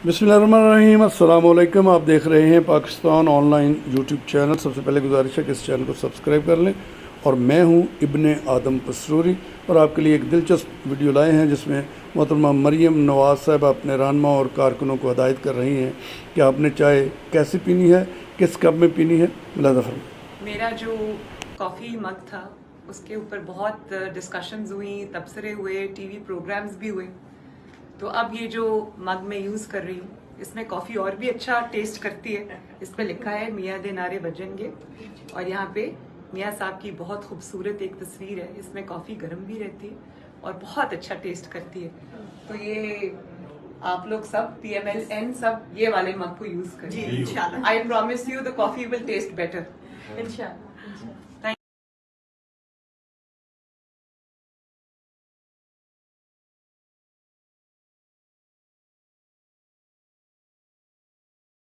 बिस्मिल्लाहिर्रहमानिर्रहीम, अस्सलाम वालेकुम। आप देख रहे हैं पाकिस्तान ऑनलाइन यूट्यूब चैनल। सबसे पहले गुजारिश है कि इस चैनल को सब्सक्राइब कर लें। और मैं हूं इब्ने आदम पसरूरी और आपके लिए एक दिलचस्प वीडियो लाए हैं जिसमें मोहतरमा मरियम नवाज़ साहब अपने रहनुमा और कारकुनों को हदायत कर रही हैं कि आपने चाय कैसे पीनी है, किस कप में पीनी है। मुलाज़ा फरमाएं। मेरा जो कॉफ़ी मग था उसके ऊपर बहुत डिस्कशंस हुई, तबसरे हुए, टीवी प्रोग्राम्स भी हुए। तो अब ये जो मग मैं यूज़ कर रही हूँ इसमें कॉफ़ी और भी अच्छा टेस्ट करती है। इस पे लिखा है मियाँ दे नारे बजनगे और यहाँ पे मियाँ साहब की बहुत खूबसूरत एक तस्वीर है। इसमें कॉफ़ी गर्म भी रहती है और बहुत अच्छा टेस्ट करती है। तो ये आप लोग सब PMLN सब ये वाले मग को यूज करें। I promise you the coffee will taste better. इंशाल्लाह।